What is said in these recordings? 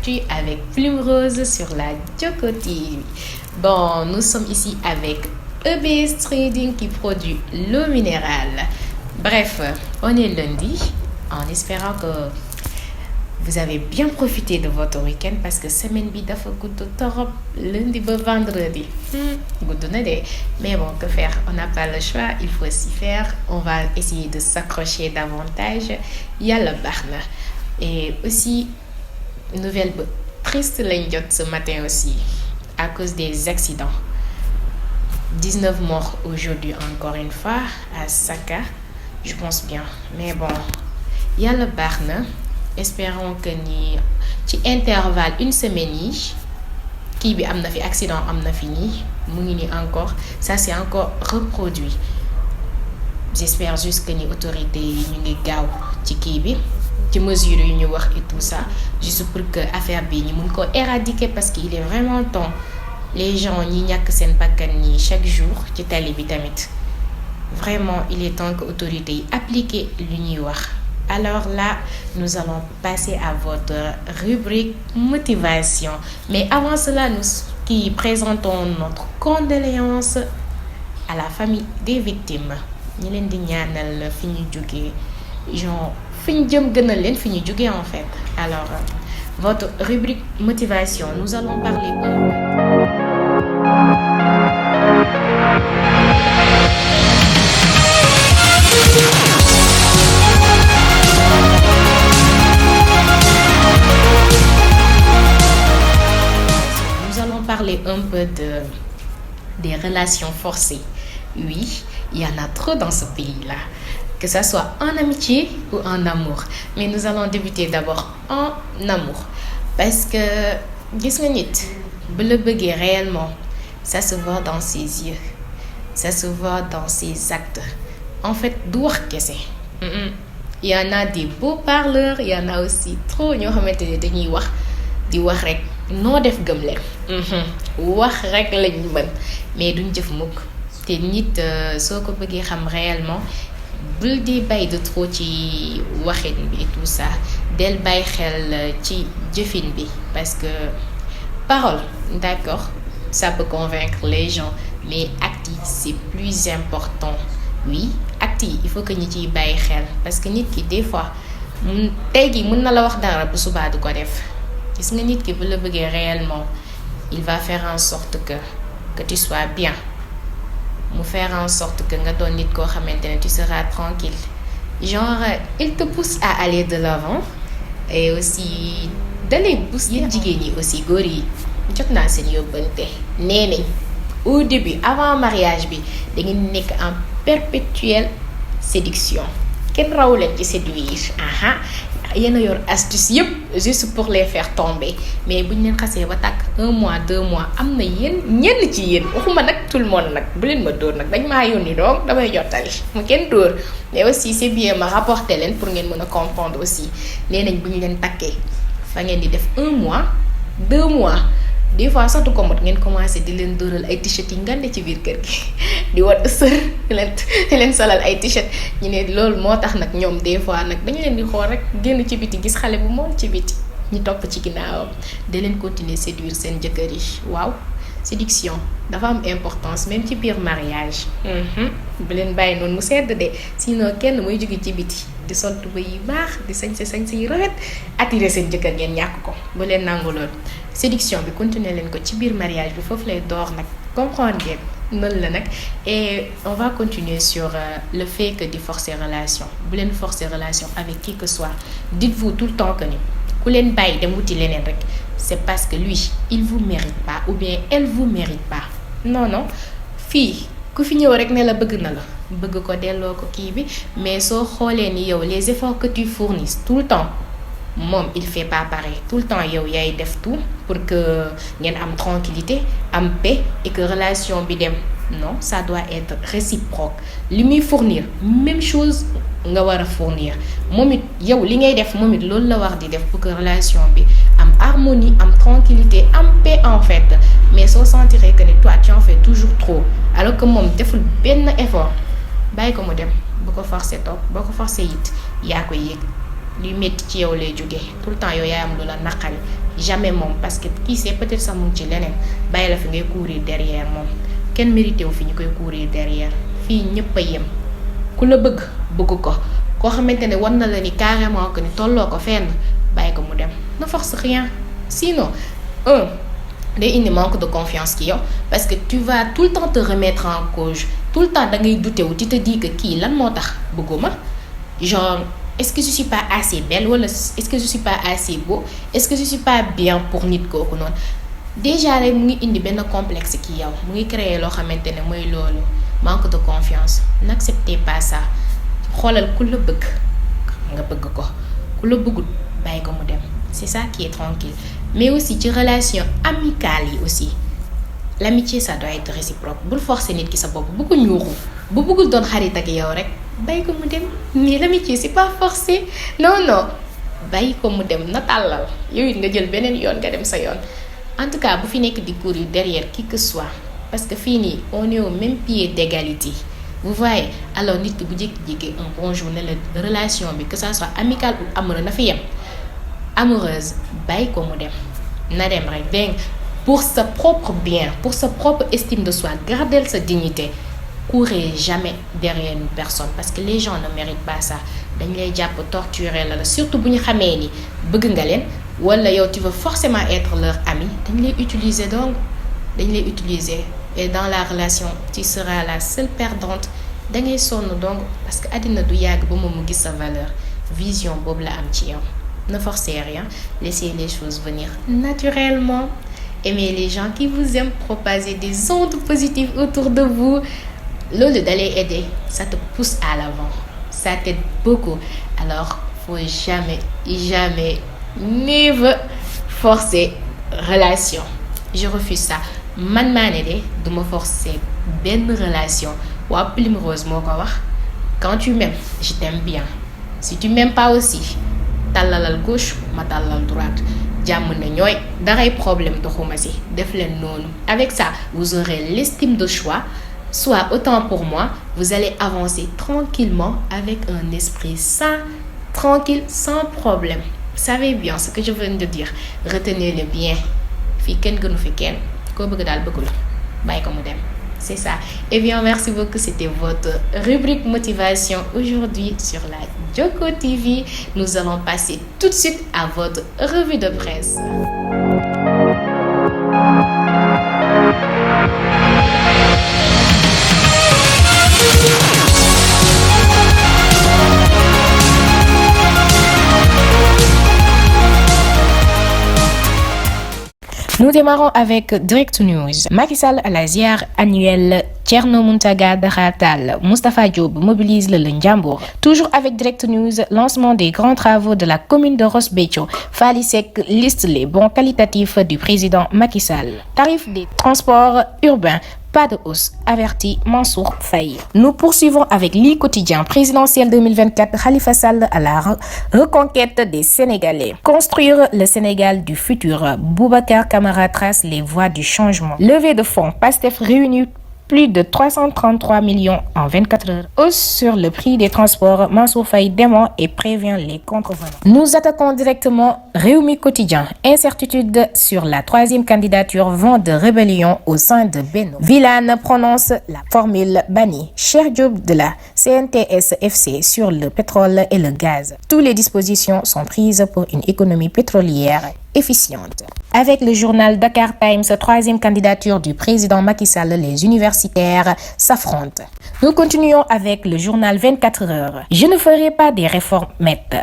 l'actu avec Plume Rose sur la Joko TV. Bon, nous sommes ici avec EBS Trading qui produit l'eau minérale. Bref, on est lundi en espérant que vous avez bien profité de votre week-end parce que semaine bi dafa gudd torop lundi ba vendredi. Gudd na de, mais bon, que faire? On n'a pas le choix, il faut s'y faire. On va essayer de s'accrocher davantage. Yàlla baax na. Et aussi, nouvelle triste lañ jot ce matin aussi à cause des accidents. 19 morts aujourd'hui encore une fois à Saka, je pense bien. Mais bon, yàlla baax na. Espérons que ni ci intervalle une semaine yi kii bi am na fi accident am na fi nii mu ngi nii encore ça c'est encore reproduit. J'espère juste que ni autorités yi ñu ngi gaaw ci kii bi ci mesures yu ñu wax et tout ça juste pour que affaire bi ñu mun ko éradiquer parce qu'il est vraiment temps les gens ñi ñàkk seen bakkan ñi chaque jour ci tali bi tamit vraiment il est temps que autorités yi appliquer lu ñuy wax. Alors là, nous allons passer à votre rubrique motivation. Mais avant cela, nous qui présentons notre condoléance à la famille des victimes. Ñu leen di ñaanal fi ñu jógee genre fi ñu jëm gënal leen fi ñu jógee en fait. Alors, votre rubrique motivation, nous allons parler un peu des relations forcées. Oui, il y en a trop dans ce pays-là, que ça soit en amitié ou en amour. Mais nous allons débuter d'abord en amour. Parce que, gis nga nit, bu la bëggee réellement, ça se voit dans ses yeux, ça se voit dans ses actes. En fait, du wax kese. Il y en a des beaux parleurs, il y en a aussi trop ñoo xamante ne dañuy wax di wax rek noo def gëm leen. Wax rek lañ mën mais duñ jëf mukk te nit soo ko bëggee xam réellement bul di bàyyi de trop ci waxin bi et tout ça del bàyyi xel ci jëfin bi parce que parole d'accord ça peut convaincre les gens mais acte yi c'est plus important. Oui, acte yi il faut que ñi ciy bàyyi xel parce que nit ki des fois tey gi mën na la wax dara bu subaa du ko def. Gis nga nit ki bu la bëggee réellement il va faire en sorte que tu sois bien mu faire en sorte que nga doon nit koo xamante ne tu seras tranquille genre il te pousse à aller de l'avant et aussi dalay booster. Yéen jigéen ñi aussi góor yi jot naa seen yóbbante nee nañ au début avant mariage bi da ngeen nekk en perpétuelle séduction kenn raw leen ci séduire yéen a yor astuce yëpp juste pour les faire tomber mais buñ leen xasee ba tàkk 1 mois 2 mois am na ñenn ci yéen waxuma nag tout le monde nag bu leen ma dóor nag dañ maa yónni donc damay jottali mu kenn dóor mais aussi c'est bien ma rapporter leen pour ngeen mën a comprendre aussi nee nañ bu ñu leen takkee fa ngeen di def 1 mois 2 mois des fois sax du ko mot ngeen commencé di leen dóoral ay t-shirt yi ngande ci biir kër gi di wadd sër di leen solal ay t-shirt ñu ne loolu moo tax nag ñoom des fois nag dañu leen di xool rek génn ci biti gis xale bu moom ci biti ñu topp ci ginnaawam da leen continuer séduire seen jëkkër yi. Waaw séduction dafa am importance même ci biir mariage. bu leen bàyyi noonu mu sedd de sinon kenn mooy jóge ci biti di sol tuba yi baax di sañse yi rafet attirer seen jëkkër ngeen ñàkk ko bu leen nangu loolu. Séduction bi continuer leen ko ci biir mariage bi foofu lay door nag comprendre ngeen noonu la nag et on va continuer sur le fait que di forcer relation bu leen forcer relation avec qui que soit dites-vous tout le temps que ni ku leen bàyyi dem wuti leneen rek c'est parce que lui il vous mérite pas ou bien elle vous mérite pas. Non fii ku fi ñëw rek ne la bëgg na la bëgg ko delloo ko kii bi mais soo xoolee ni yow les efforts que tu fournis tout le temps moom il fait pas pareil tout le temps yow yaay def tout pour que ngeen am tranquillité am paix et que relation bi dem. Non, ça doit être réciproque li muy fournir même chose nga war a fournir moom it yow li ngay def moom it loolu la war di def pour que relation bi am harmonie am tranquillité am paix en fait mais soo sentirez que ni toi tu en fais toujours trop alors que moom deful benn effort bàyyi ko mu dem bu ko forcer toog boo ko forcer it yaa koy yëg luy métti ci yow lay jóge tout le temps yow yaay am lu la naqari jamais moom parce que qui sait peut-être sax mu ngi ci leneen bàyyi la fi ngay courir derrière moom kenn mérité wu fi ñu koy courir derrière fii ñëpp a yem ku la bëgg ko koo xamante ne war na la ni carrément que ni tolloo ko fenn bàyyi ko mu dem ne force rien sinon day indi manque de confiance ci yow parce que tu vas tout le temps te remettre en cause tout le temps da ngay douter wu tu te dis que kii lan moo tax bëgguma genre est-ce que je suis pas assez belle wala est-ce que je suis pas assez beau est-ce que je suis pas bien pour nit kooku noonu déjà rek mu ngi indi benn complexe ci yow mu ngi créer loo xamante ne mooy loolu manque de confiance n'acceptez pas ça xoolal ku la bëgg nga bëgg ko ku la bëggut bàyyi ko mu dem c'est ça qui est tranquille mais aussi ci relation amicale yi aussi l'amitié ça doit être réciproque bul forcer nit ki sa bopp bu ko ñuuxu bu bëggul doon xarit ak yow rek bàyyi ko mu dem mais l'amitié c'est pas forcé non bàyyi ko mu dem na tàllal yow it nga jël beneen yoon nga dem sa yoon en tout cas bu fi nekk di courir derrière qui que soit parce que fii nii on est au même pied d'égalité vous voyez alors nit ki bu jékki-jékki un bonjour ne la relation bi que ça soit amicale ou amoureuse na fi yem amoureuse bàyyi ko mu dem na dem rek dégg pour sa propre bien pour sa propre estime de soi garder sa dignité courez jamais derrière une personne parce que les gens ne méritent pas ça dañ lay jàpp torturer la surtout bu ñu xamee ni bëgg nga leen wala yow tu veux forcément être leur ami dañ lay utiliser donc dañ lay utiliser et dans la relation tu seras la seule perdante da ngay sonn donc parce que àddina du yàgg ba moom mu gis sa valeur vision boobu la am ci yow ne forcez rien laissez les choses venir naturellement aimez les gens qui vous aiment propagez des ondes positives autour de vous loolu da lay aider ça te pousse à l'avant ça t'aide beaucoup alors faut jamais never forcer relation je refuse ça man maa ne de duma forcer benn relation waa Plume Rose moo ko wax quand tu m'aimes je t'aime bien si tu m'aimes pas aussi tàllalal gauche ma tàllal droite jàmm ne ñooy daray problème doxuma si def leen noonu avec ça vous aurez l'estime de soi soit autant pour moi vous allez avancer tranquillement avec un esprit sain tranquille sans problème vous savez bien ce que je viens de dire retenez-le bien fii kenn gënu fi kenn koo bëgg daal bëggu la bàyyi ko mu dem c'est ça et bien merci beaucoup c'était votre rubrique motivation aujourd'hui sur la Joko TV nous allons passer tout de suite à votre revue de presse. Nous démarrons avec Direct News. Macky Sall à la ziar annuelle Thierno Mountaga Daha Tall, Moustapha Diop mobilise le Ndiambour. Toujours avec Direct News, lancement des grands travaux de la commune de Ross Béthio. Fally Seck liste les bons qualitatifs du président Macky Sall. Tarif des transports urbains. Pas de hausse, avertit Mansour Faye. Nous poursuivons avec l'e-quotidien présidentiel 2024, Khalifa Sall à la reconquête des Sénégalais. Construire le Sénégal du futur. Boubacar Camara trace les voies du changement. Levée de fonds, Pastef réunit plus de 333 millions en 24 heures. Hausse sur le prix des transports, Mansour Faye dément et prévient les contrevenants. Nous attaquons directement Rewmi Quotidien. Incertitude sur la troisième candidature, vent de rébellion au sein de Benno. Vilane prononce la formule bannie. Cheikh Diop de la CNTS/FC sur le pétrole et le gaz. Toutes les dispositions sont prises pour une économie pétrolière efficiente. Avec le journal Dakar Times, troisième candidature du président Macky Sall, les universitaires s'affrontent. Nous continuons avec le journal 24 heures. Je ne ferai pas des réformettes.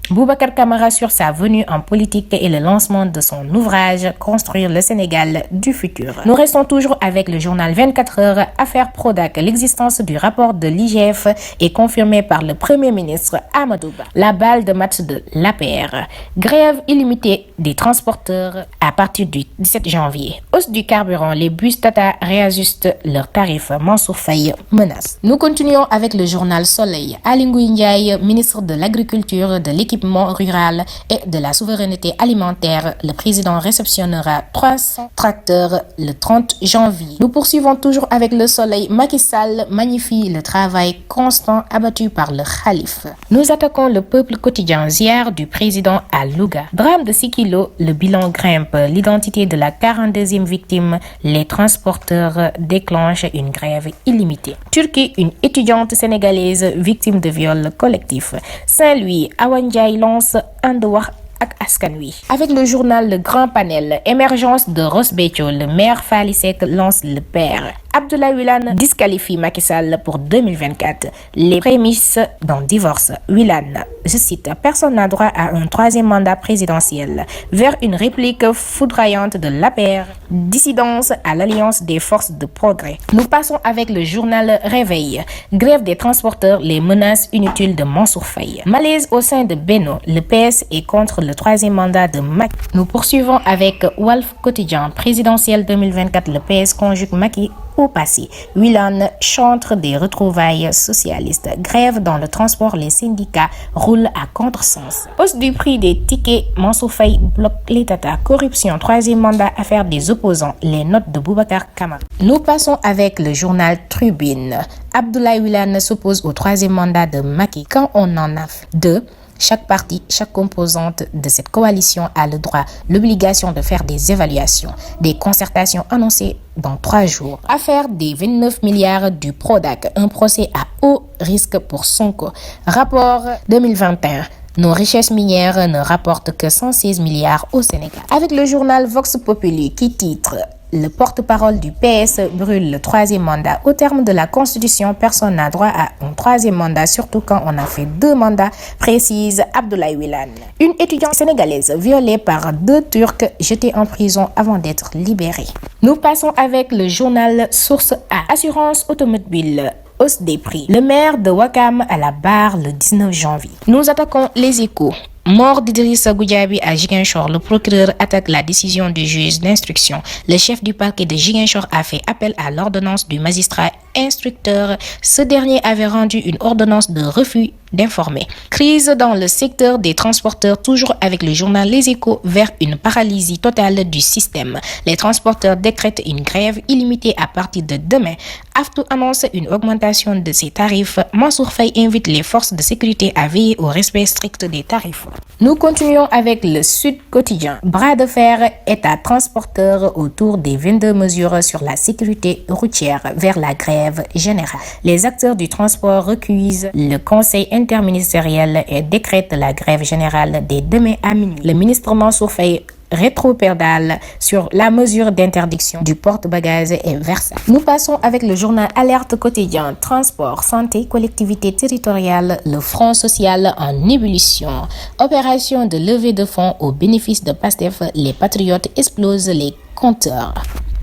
Boubacar Camara sur sa venue en politique et le lancement de son ouvrage Construire le Sénégal du futur. Nous restons toujours avec le journal 24 heures. Affaire Prodac. L'existence du rapport de l'IGF est confirmée par le Premier ministre Amadou Ba. La balle de match de l'APR. Grève illimitée des transporteurs à partir du 17 janvier. Hausse du carburant. Les bus Tata réajustent leurs tarifs. Mansour Faye menace. Nous continuons avec le journal Soleil. Aly Ngouille Ndiaye, ministre de l'Agriculture, de l'équipe l'équipement rural et de la souveraineté alimentaire, le président réceptionnera 300 tracteurs le 30 janvier. Nous poursuivons toujours avec le soleil. Macky Sall magnifie le travail constant abattu par le Khalife. Nous attaquons le peuple quotidien. Ziar du président à Louga. Drame de 6 kilos, le bilan grimpe. L'identité de la 42e victime, les transporteurs déclenchent une grève illimitée. Turquie, une étudiante sénégalaise victime de viol collectif. Saint-Louis, Awa Ndiaye lance un devoir ak askan wi. Avec le journal Le Grand Panel, émergence de Ross Béthio, le maire Fally Seck lance le père. Abdoulaye Wilane disqualifie Macky Sall pour 2024. Les prémices d'un divorce. Wilane, je cite, personne n'a droit à un 3e mandat présidentiel. Vers une réplique foudroyante de l'APR. Dissidence à l'Alliance des forces de progrès. Nous passons avec le journal Réveil. Grève des transporteurs, les menaces inutiles de Mansour Faye. Malaise au sein de Benno. Le PS est contre le 3e mandat de Macky. Nous poursuivons avec Walf Quotidien. Présidentiel 2024, le PS conjugue Macky au passé. Wilane, chantre des retrouvailles socialistes. Grève dans le transport, les syndicats roulent à contresens. Hausse du prix des tickets, Mansour Faye bloque les Tata. Corruption, 3e mandat, affaire des opposants. Les notes de Boubacar Camara. Nous passons avec le journal Tribune. Abdoulaye Wilane s'oppose au 3e mandat de Macky. Quand on en a deux, chaque parti, chaque composante de cette coalition a le droit, l'obligation de faire des évaluations, des concertations annoncées dans 3 jours. Affaire des 29 milliards du Prodac, un procès à haut risque pour Sonko. Rapport 2021. Nos richesses minières ne rapportent que 116 milliards au Sénégal. Avec le journal Vox Populi qui titre le porte-parole du PS brûle le 3e mandat. Au terme de la Constitution, personne n'a droit à un 3e mandat, surtout quand on a fait 2 mandats, précise Abdoulaye Wilane. Une étudiante sénégalaise violée par 2 Turcs jetés en prison avant d'être libérée. Nous passons avec le journal Source A. Assurance automobile. Hausse des prix. Le maire de Ouakam à la barre le 19 janvier. Nous attaquons les Échos. Mort d'Idrissa Goudiaby à Ziguinchor, le procureur attaque la décision du juge d'instruction. Le chef du parquet de Ziguinchor a fait appel à l'ordonnance du magistrat instructeur. Ce dernier avait rendu une ordonnance de refus d'informer. Crise dans le secteur des transporteurs, toujours avec le journal Les Échos, vers une paralysie totale du système. Les transporteurs décrètent une grève illimitée à partir de demain. AFTU annonce une augmentation de ses tarifs. Mansour Faye invite les forces de sécurité à veiller au respect strict des tarifs. Nous continuons avec le Sud Quotidien. Bras de fer État transporteur autour des 22 mesures sur la sécurité routière vers la grève générale. Les acteurs du transport recueillent le Conseil interministériel et décrètent la grève générale dès demain à minuit. Le ministre Mansour Faye rétropédale sur la mesure d'interdiction du porte-bagages et Versailles. Nous passons avec le journal Alerte Quotidien. Transport, santé, collectivité territoriale, le front social en ébullition. Opération de levée de fonds au bénéfice de Pastef, les patriotes explosent les compteurs.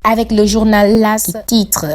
Avec le journal LAS qui titre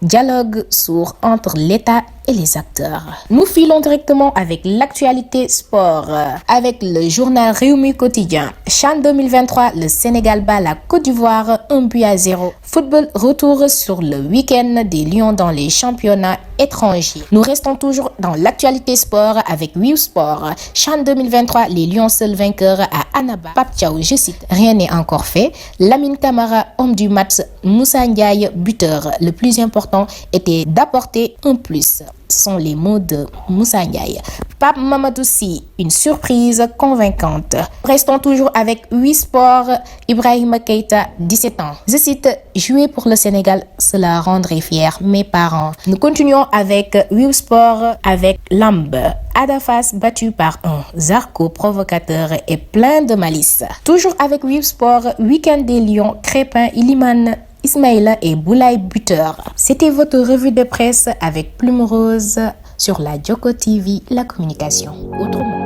Dialogue sourd entre l'État et les acteurs. Nous filons directement avec l'actualité sport. Avec le journal Réumi Quotidien. CHAN 2023, le Sénégal bat la Côte d'Ivoire 1-0. Football, retour sur le week-end des Lions dans les championnats étrangers. Nous restons toujours dans l'actualité sport avec Wii Sport. CHAN 2023, les Lions seuls vainqueurs à Annaba. Pape Thiaw, je cite, rien n'est encore fait. Lamine Camara, homme du match. Moussa Ndiaye, buteur. Le plus important était d'apporter un plus. Ce sont les mots de Moussa Ndiaye. Pape Mamadou Sy, une surprise convaincante. Restons toujours avec Wii Sport. Ibrahima Keita, 17 ans. Je cite, jouer pour le Sénégal, cela rendrait fier mes parents. Nous continuons avec Wii Sport avec Lamb. Adafas battu par un Zarco provocateur et plein de malice. Toujours avec Wii Sport, Week-end des Lions, Crépin, Iliman, Ismaïla et Boulaye buteur. C'était votre revue de presse avec Plume Rose sur la Djoko TV, la communication autrement.